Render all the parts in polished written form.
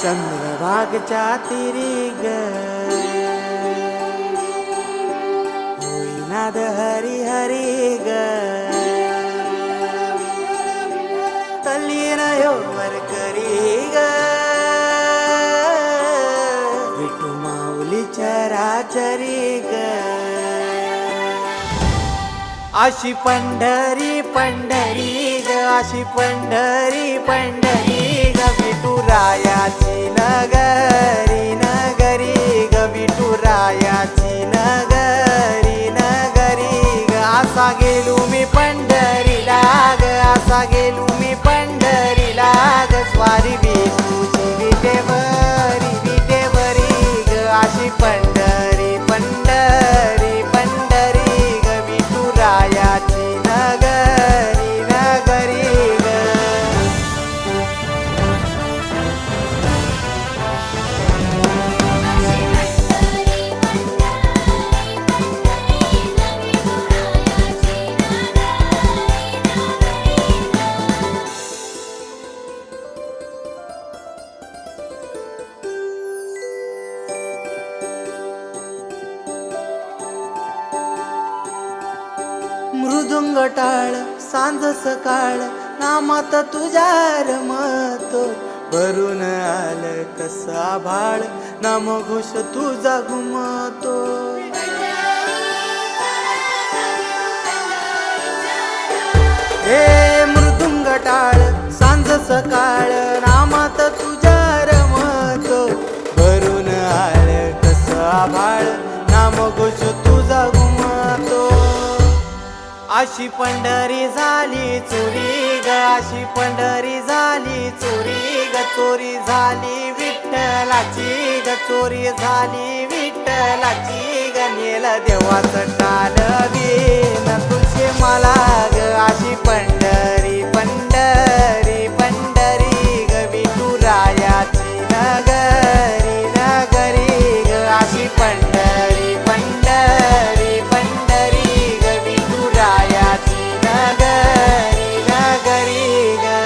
चंद्रभागच्या तिरी ग होईनाद हरी हरी ग तल्लीन यो वरकरी ग विठू माऊली चराचरी ग अशी पंढरी पंढरी ग अशी पंढरी पंढरी ग विठुरायाची नगरी नगरी ग विठुरायाची नगरी नगरी ग असा गेलो मी पंढरीला ग असा गेलो मी पंढरीला ग स्वारी विठूची विटेवरी ग अशी पंढरी पंढरी पंढरी ग विठुरायाची नगरी नगरी ग मृदुंग टाळ सांज सकाळ नामात तुझ्या रमतो भरून आलं कसा भाळ नामघोष तुझा घुमतो हे मृदुंग टाळ सांज सकाळ नामात तुझ्या रमतो भरून आलं कसा भाळ नामघोष तुझा घुमतो अशी पंढरी झाली चोरी ग अशी पंढरी झाली चोरी ग चोरी झाली विठ्ठलाची ग चोरी झाली विठ्ठलाची ग नेल देवाचं टाळवीन तुझे मला ग अशी पंढरी पंढरी पंढरी ग विठुरायाची नगरी नगरी ग अशी पंढरी पंढरी पंढरी ग विठुरायाची नगरी नगरी ग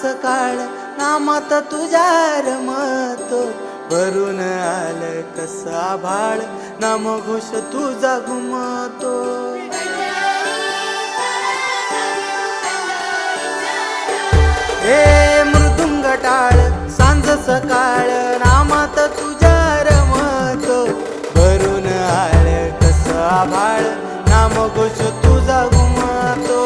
सकाळ नामात तुझ्या रमतो भरून आलं कसं आभाळ नामघोष तुझा घुमतो हे मृदुंग टाळ सांज सकाळ नामात तुझ्या रमतो भरून आलं कसं आभाळ नामघोष तुझा घुमतो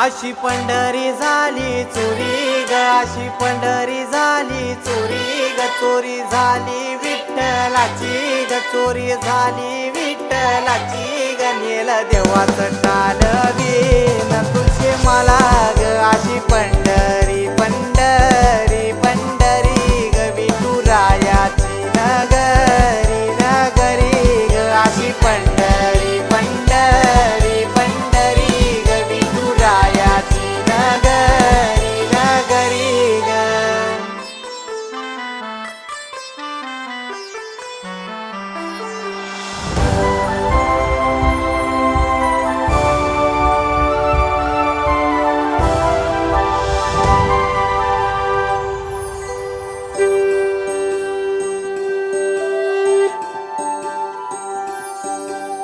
अशी पंढरी झाली चोरी ग अशी पंढरी झाली चोरी ग चोरी झाली विठ्ठलाची ग चोरी झाली विठ्ठलाची ग नेलं देवाचं टाळ बिन तुझे मला ग अशी पंढरी पंढरी पंढरी ग विठुरायाची नगरी नगरी ग अशी पंढरी पंढरी पंढरी ग विठुरायाची नगरी नगरी ग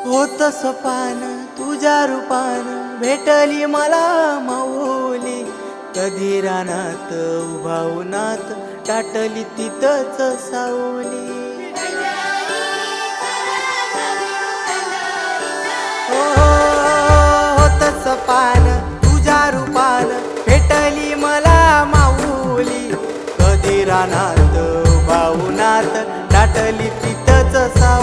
होत सपान तुझ्या रूपान भेटली मला माऊली कधी रानात उभा उन्हात टाटली तिथंच सावली हो होत सपान तुझ्या रूपान भेटली मला माऊली कधी रानात उभा उन्हात टाटली तिथंच सावली